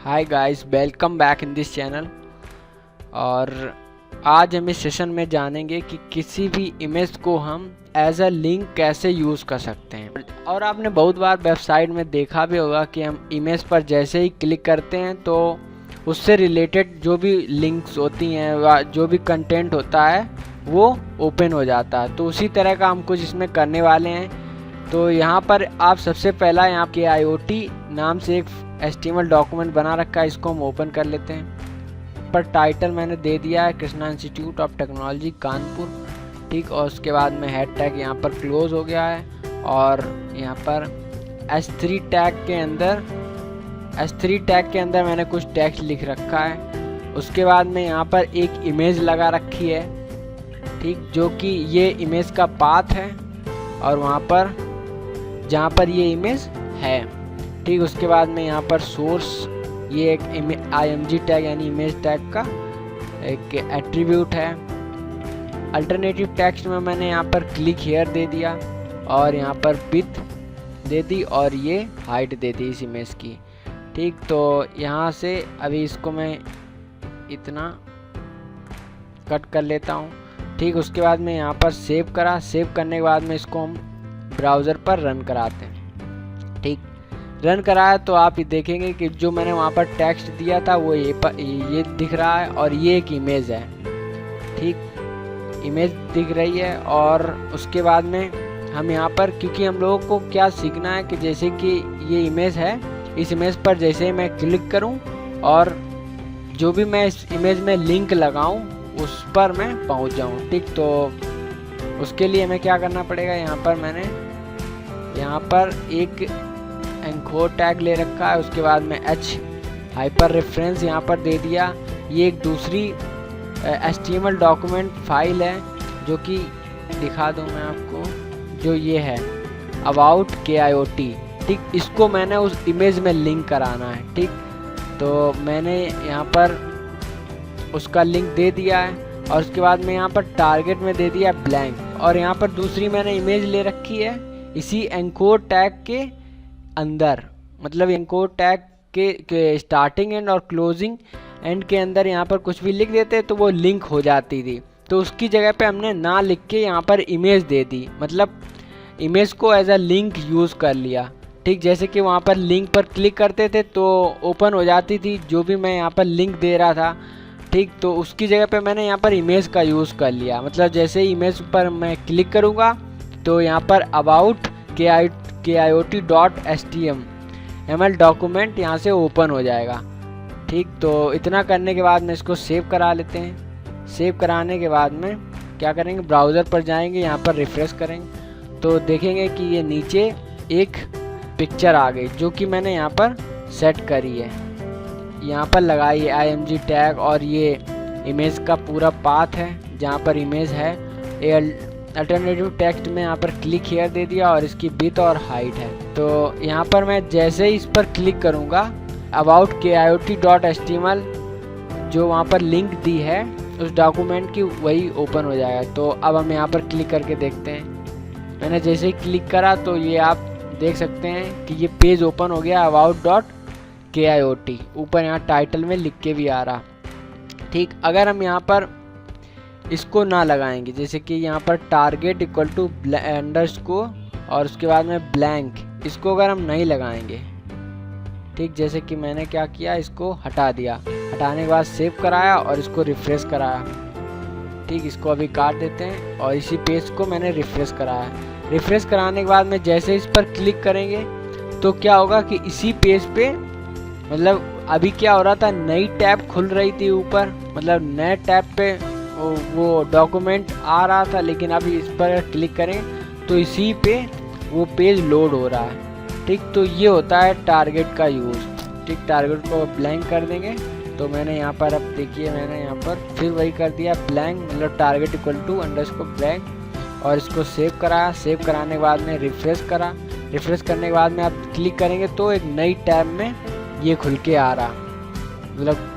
Hi guys, welcome back in this channel. और आज हम इस सेशन में जानेंगे कि किसी भी इमेज को हम एज अ लिंक कैसे यूज़ कर सकते हैं। और आपने बहुत बार वेबसाइट में देखा भी होगा कि हम इमेज पर जैसे ही क्लिक करते हैं तो उससे रिलेटेड जो भी लिंक्स होती हैं व जो भी कंटेंट होता है वो ओपन हो जाता है। तो उसी तरह का हम कुछ इसमें करने वाले हैं। तो यहाँ पर आप सबसे पहला यहाँ के IoT नाम से एक HTML डॉक्यूमेंट बना रखा है, इसको हम ओपन कर लेते हैं। पर टाइटल मैंने दे दिया है Krishna institute of technology Kanpur, ठीक। और उसके बाद में हेड टैग यहाँ पर क्लोज हो गया है। और यहाँ पर S3 टैग के अंदर मैंने कुछ टेक्स्ट लिख रखा है। उसके बाद में यहाँ पर एक इमेज लगा रखी है, ठीक, जो कि ये इमेज का पाथ है और वहाँ पर जहाँ पर ये इमेज है, ठीक। उसके बाद में यहाँ पर सोर्स, ये एक IMG टैग यानी इमेज टैग का एक एट्रीब्यूट है। अल्टरनेटिव टेक्स्ट में मैंने यहाँ पर क्लिक हियर दे दिया और यहाँ पर विड्थ दे दी और ये हाइट दे दी इस इमेज की, ठीक। तो यहाँ से अभी इसको मैं इतना कट कर लेता हूँ, ठीक। उसके बाद में यहाँ पर सेव करने के बाद में इसको हम ब्राउज़र पर रन कराते हैं, ठीक। रन कराया तो आप ये देखेंगे कि जो मैंने वहाँ पर टेक्स्ट दिया था वो ये दिख रहा है और ये एक इमेज है, ठीक, इमेज दिख रही है। और उसके बाद में हम यहाँ पर, क्योंकि हम लोगों को क्या सीखना है कि जैसे कि ये इमेज है, इस इमेज पर जैसे ही मैं क्लिक करूँ और जो भी मैं इस इमेज में लिंक लगाऊँ उस पर मैं पहुँच जाऊँ, ठीक। तो उसके लिए हमें क्या करना पड़ेगा, यहाँ पर मैंने यहाँ पर एक एंकोर टैग ले रखा है। उसके बाद में H हाइपर रेफरेंस यहाँ पर दे दिया। ये एक दूसरी HTML डॉक्यूमेंट फाइल है जो कि दिखा दूँ मैं आपको, जो ये है अबाउट KIoT, ठीक। इसको मैंने उस इमेज में लिंक कराना है, ठीक। तो मैंने यहाँ पर उसका लिंक दे दिया है और उसके बाद में यहाँ पर टारगेट में दे दिया ब्लैंक। और यहाँ पर दूसरी मैंने इमेज ले रखी है इसी एंकोर टैग के अंदर, मतलब एंकोर टैग के स्टार्टिंग एंड और क्लोजिंग एंड के अंदर यहाँ पर कुछ भी लिख देते तो वो लिंक हो जाती थी। तो उसकी जगह पे हमने ना लिख के यहाँ पर इमेज दे दी, मतलब इमेज को एज अ लिंक यूज़ कर लिया, ठीक। जैसे कि वहाँ पर लिंक पर क्लिक करते थे तो ओपन हो जाती थी जो भी मैं यहाँ पर लिंक दे रहा था, ठीक। तो उसकी जगह पे मैंने यहाँ पर इमेज का यूज़ कर लिया, मतलब जैसे ही इमेज पर मैं क्लिक करूँगा तो यहाँ पर अबाउट KIoT.html डॉक्यूमेंट यहाँ से ओपन हो जाएगा, ठीक। तो इतना करने के बाद में इसको सेव करा लेते हैं। सेव कराने के बाद में क्या करेंगे, ब्राउज़र पर जाएंगे, यहाँ पर रिफ्रेश करेंगे तो देखेंगे कि ये नीचे एक पिक्चर आ गई जो कि मैंने यहाँ पर सेट करी है, यहाँ पर लगाई है IMG टैग। और ये इमेज का पूरा पाथ है जहाँ पर इमेज है। अल्टरनेटिव टेक्स्ट में यहाँ पर क्लिक हियर दे दिया और इसकी विड्थ और हाइट है। तो यहाँ पर मैं जैसे ही इस पर क्लिक करूँगा अबाउट KIoT.html जो वहाँ पर लिंक दी है उस डॉक्यूमेंट की, वही ओपन हो जाएगा। तो अब हम यहाँ पर क्लिक करके देखते हैं। मैंने जैसे ही क्लिक करा तो ये आप देख सकते हैं कि ये पेज ओपन हो गया about.KIoT, ऊपर यहाँ टाइटल में लिख के भी आ रहा, ठीक। अगर हम यहाँ पर इसको ना लगाएंगे, जैसे कि यहाँ पर टारगेट इक्वल टू अंडरस्कोर और उसके बाद में ब्लैंक, इसको अगर हम नहीं लगाएंगे, ठीक, जैसे कि मैंने क्या किया, इसको हटा दिया, हटाने के बाद सेव कराया और इसको रिफ्रेश कराया, ठीक। इसको अभी काट देते हैं और इसी पेज को मैंने रिफ्रेश कराया। रिफ्रेश कराने के बाद में जैसे इस पर क्लिक करेंगे तो क्या होगा कि इसी पेज पे, मतलब अभी क्या हो रहा था, नई टैब खुल रही थी ऊपर, मतलब नए टैब पे वो डॉक्यूमेंट आ रहा था, लेकिन अभी इस पर क्लिक करें तो इसी पे वो पेज लोड हो रहा है, ठीक। तो ये होता है टारगेट का यूज़, ठीक। टारगेट को ब्लैंक कर देंगे तो मैंने यहाँ पर, अब देखिए मैंने यहाँ पर फिर वही कर दिया ब्लैंक, मतलब target equal to underscore blank, और इसको सेव कराया। सेव कराने के बाद में रिफ्रेश करा। रिफ्रेश करने के बाद में आप क्लिक करेंगे तो एक नई टैब में ये खुल के आ रहा, मतलब।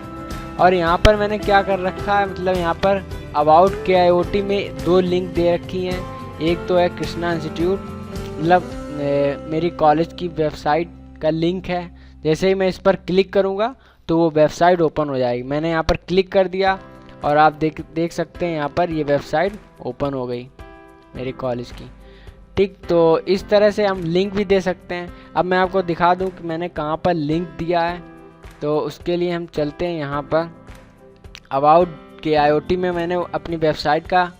और यहाँ पर मैंने क्या कर रखा है, मतलब यहाँ पर अबाउट KIoT में दो लिंक दे रखी हैं। एक तो है कृष्णा इंस्टीट्यूट, मतलब मेरी कॉलेज की वेबसाइट का लिंक है। जैसे ही मैं इस पर क्लिक करूँगा तो वो वेबसाइट ओपन हो जाएगी। मैंने यहाँ पर क्लिक कर दिया और आप देख सकते हैं यहाँ पर ये वेबसाइट ओपन हो गई मेरे कॉलेज की। ठीक, तो इस तरह से हम लिंक भी दे सकते हैं। अब मैं आपको दिखा दूं कि मैंने कहाँ पर लिंक दिया है। तो उसके लिए हम चलते हैं यहाँ पर अबाउट KIOT में मैंने अपनी वेबसाइट का,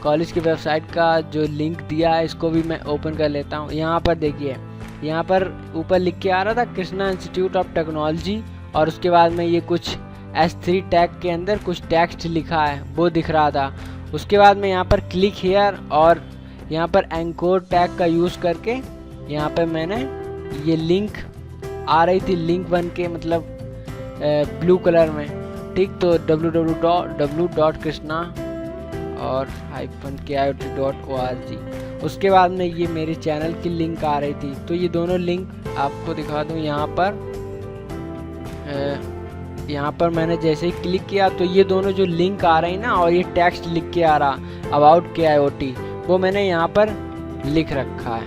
कॉलेज की वेबसाइट का जो लिंक दिया है, इसको भी मैं ओपन कर लेता हूँ। यहाँ पर देखिए, यहाँ पर ऊपर लिख के आ रहा था कृष्णा इंस्टीट्यूट ऑफ टेक्नोलॉजी, और उसके बाद में ये कुछ S3 टैग के अंदर कुछ टेक्स्ट लिखा है वो दिख रहा था। उसके बाद में यहाँ पर क्लिक हियर और यहाँ पर एंकोर टैग का यूज़ करके यहाँ पर मैंने ये लिंक आ रही थी, लिंक बन के मतलब ब्लू कलर में। ठीक, तो www.krishna और -kiot.org। उसके बाद में ये मेरे चैनल की लिंक आ रही थी। तो ये दोनों लिंक आपको दिखा दूँ। यहाँ पर मैंने जैसे ही क्लिक किया तो ये दोनों जो लिंक आ रही ना, और ये टेक्स्ट लिख के आ रहा अबाउट KIOT, वो मैंने यहाँ पर लिख रखा है,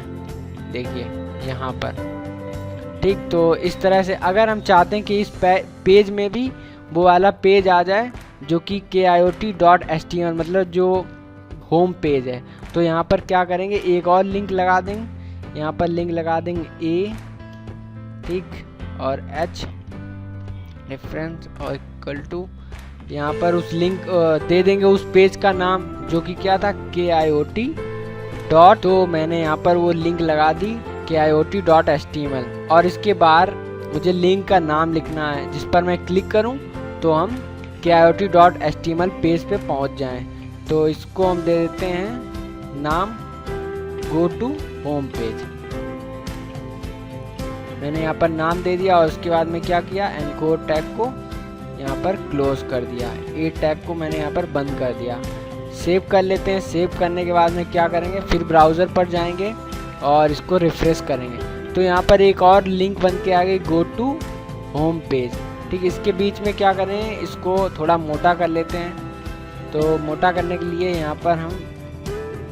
देखिए यहाँ पर। ठीक, तो इस तरह से अगर हम चाहते हैं कि इस पेज में भी वो वाला पेज आ जाए जो कि KIOT.html मतलब जो होम पेज है, तो यहाँ पर क्या करेंगे, एक और लिंक लगा देंगे। यहाँ पर लिंक लगा देंगे A, ठीक, और H रेफरेंस और इक्वल टू, यहाँ पर उस लिंक दे देंगे उस पेज का नाम जो कि क्या था, KIOT डॉट। तो मैंने यहाँ पर वो लिंक लगा दी KIOT.html, और इसके बाहर मुझे लिंक का नाम लिखना है। जिस पर मैं क्लिक करूँ तो हम KIOT.html पेज पे पहुँच जाएं। तो इसको हम दे देते हैं नाम गो टू होम पेज। मैंने यहाँ पर नाम दे दिया और उसके बाद में क्या किया, एनकोर टैग को यहाँ पर क्लोज कर दिया, ए टैग को मैंने यहाँ पर बंद कर दिया। सेव कर लेते हैं। सेव करने के बाद में क्या करेंगे, फिर ब्राउज़र पर जाएंगे और इसको रिफ्रेश करेंगे। तो यहाँ पर एक और लिंक बन के आ गई, गो टू होम पेज। ठीक, इसके बीच में क्या करें, इसको थोड़ा मोटा कर लेते हैं। तो मोटा करने के लिए यहाँ पर हम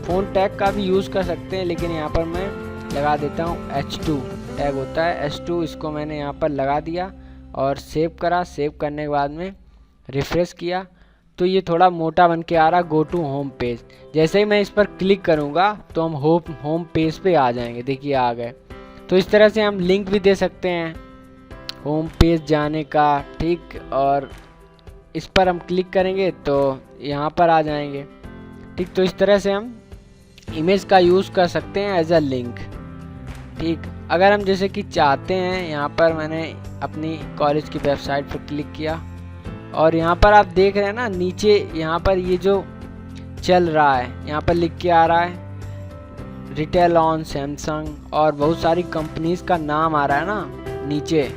फ़ोन टैग का भी यूज़ कर सकते हैं, लेकिन यहाँ पर मैं लगा देता हूँ H2 टैग होता है H2, इसको मैंने यहाँ पर लगा दिया और सेव करा। सेव करने के बाद में रिफ्रेश किया तो ये थोड़ा मोटा बन के आ रहा, गो टू होम पेज। जैसे ही मैं इस पर क्लिक करूँगा तो हम होम पेज पे आ जाएंगे, देखिए आ गए। तो इस तरह से हम लिंक भी दे सकते हैं होम पेज जाने का। ठीक, और इस पर हम क्लिक करेंगे तो यहाँ पर आ जाएंगे। ठीक, तो इस तरह से हम इमेज का यूज़ कर सकते हैं एज अ लिंक। ठीक, अगर हम जैसे कि चाहते हैं, यहाँ पर मैंने अपनी कॉलेज की वेबसाइट पर क्लिक किया और यहाँ पर आप देख रहे हैं ना, नीचे यहाँ पर ये जो चल रहा है, यहाँ पर लिख के आ रहा है रिटेल ऑन सैमसंग, और बहुत सारी कंपनीज का नाम आ रहा है ना नीचे।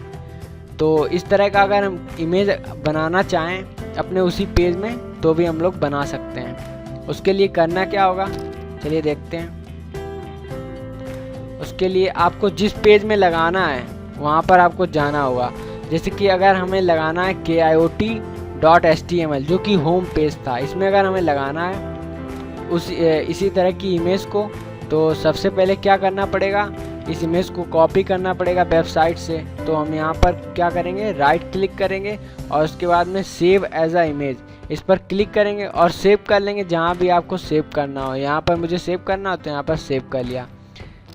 तो इस तरह का अगर हम इमेज बनाना चाहें अपने उसी पेज में तो भी हम लोग बना सकते हैं। उसके लिए करना क्या होगा, चलिए देखते हैं। उसके लिए आपको जिस पेज में लगाना है वहाँ पर आपको जाना होगा। जैसे कि अगर हमें लगाना है KIOT.html जो कि होम पेज था, इसमें अगर हमें लगाना है इसी तरह की इमेज को, तो सबसे पहले क्या करना पड़ेगा, इस इमेज को कॉपी करना पड़ेगा वेबसाइट से। तो हम यहाँ पर क्या करेंगे, राइट क्लिक करेंगे और उसके बाद में सेव एज अ इमेज, इस पर क्लिक करेंगे और सेव कर लेंगे जहाँ भी आपको सेव करना हो। यहाँ पर मुझे सेव करना हो तो यहाँ पर सेव कर लिया।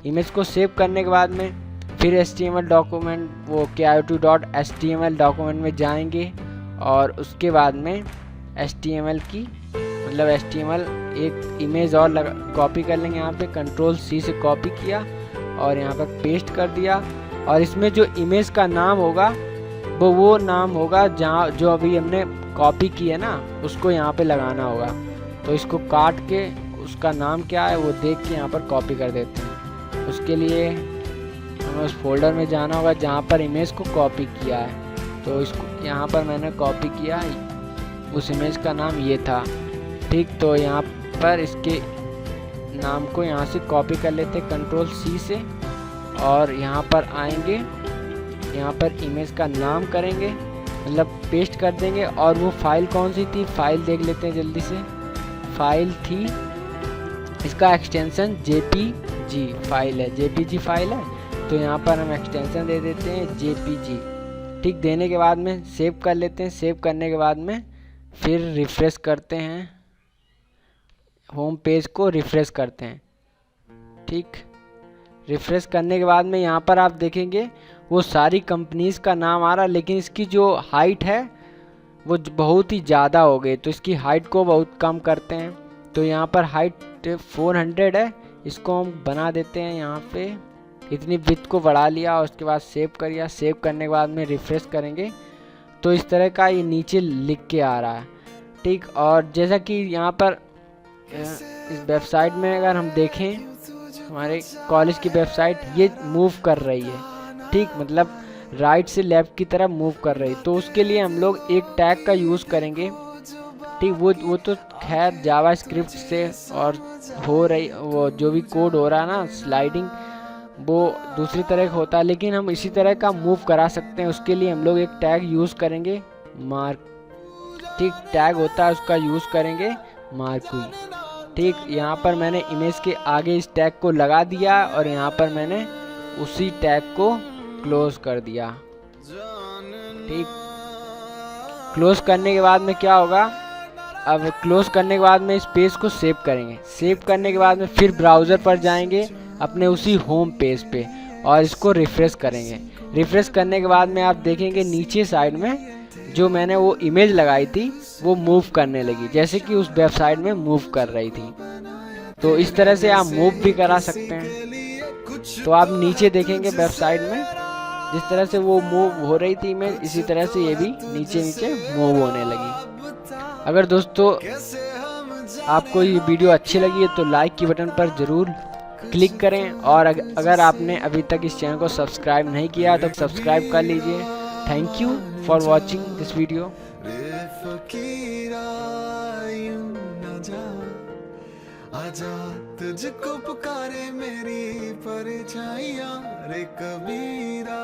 इमेज को सेव करने के बाद में फिर HTML डॉक्यूमेंट, वो KIOT.html डॉक्यूमेंट में जाएंगे और उसके बाद में HTML की मतलब HTML एक इमेज और कॉपी कर लेंगे। यहाँ पे Ctrl+C से कॉपी किया और यहाँ पर पेस्ट कर दिया, और इसमें जो इमेज का नाम होगा वो नाम होगा जहाँ जो अभी हमने कॉपी की है ना, उसको यहाँ पे लगाना होगा। तो इसको काट के उसका नाम क्या है वो देख के यहाँ पर कॉपी कर देते हैं। उसके लिए हमें उस फोल्डर में जाना होगा जहाँ पर इमेज को कॉपी किया है। तो इसको यहाँ पर मैंने कॉपी किया, उस इमेज का नाम ये था। ठीक, तो यहाँ पर इसके नाम को यहाँ से कॉपी कर लेते Ctrl+C से, और यहाँ पर आएंगे, यहाँ पर इमेज का नाम करेंगे मतलब पेस्ट कर देंगे। और वो फाइल कौन सी थी, फाइल देख लेते हैं जल्दी से। फाइल थी, इसका एक्सटेंशन JPG फाइल है, JPG फाइल है। तो यहाँ पर हम एक्सटेंशन दे देते हैं JPG। ठीक देने के बाद में सेव कर लेते हैं। सेव करने के बाद में फिर रिफ़्रेश करते हैं, होम पेज को रिफ़्रेश करते हैं। ठीक, रिफ़्रेश करने के बाद में यहाँ पर आप देखेंगे वो सारी कंपनीज़ का नाम आ रहा है, लेकिन इसकी जो हाइट है वो बहुत ही ज़्यादा हो गई, तो इसकी हाइट को बहुत कम करते हैं। तो यहाँ पर हाइट 400 है, इसको हम बना देते हैं। यहाँ पे इतनी विड्थ को बढ़ा लिया, उसके बाद सेव कर लिया। सेव करने के बाद में रिफ़्रेश करेंगे तो इस तरह का ये नीचे लिख के आ रहा है। ठीक, और जैसा कि यहाँ पर इस वेबसाइट में अगर हम देखें, हमारे कॉलेज की वेबसाइट ये मूव कर रही है। ठीक, मतलब राइट से लेफ़्ट की तरफ मूव कर रही है। तो उसके लिए हम लोग एक टैग का यूज़ करेंगे। ठीक, वो तो खैर जावा स्क्रिप्ट से और हो रही, वो जो भी कोड हो रहा है ना स्लाइडिंग, वो दूसरी तरह का होता है, लेकिन हम इसी तरह का मूव करा सकते हैं। उसके लिए हम लोग एक टैग यूज़ करेंगे, मार्क। ठीक, टैग होता है उसका यूज़ करेंगे मार्क्वी। ठीक, यहाँ पर मैंने इमेज के आगे इस टैग को लगा दिया और यहाँ पर मैंने उसी टैग को क्लोज कर दिया। ठीक, क्लोज करने के बाद में क्या होगा, अब क्लोज करने के बाद में इस पेज को सेव करेंगे। सेव करने के बाद में फिर ब्राउज़र पर जाएंगे अपने उसी होम पेज पे और इसको रिफ़्रेश करेंगे। रिफ़्रेश करने के बाद में आप देखेंगे नीचे साइड में जो मैंने वो इमेज लगाई थी वो मूव करने लगी, जैसे कि उस वेबसाइट में मूव कर रही थी। तो इस तरह से आप मूव भी करा सकते हैं। तो आप नीचे देखेंगे वेबसाइट में जिस तरह से वो मूव हो रही थी इमेज, इसी तरह से ये भी नीचे नीचे मूव होने लगी। अगर दोस्तों आपको ये वीडियो अच्छी लगी है तो लाइक की बटन पर ज़रूर क्लिक करें, और अगर आपने अभी तक इस चैनल को सब्सक्राइब नहीं किया तो सब्सक्राइब कर लीजिए। Thank you for watching this video. आजा तुझको पुकारे मेरी परछाइयां रे कबीरा।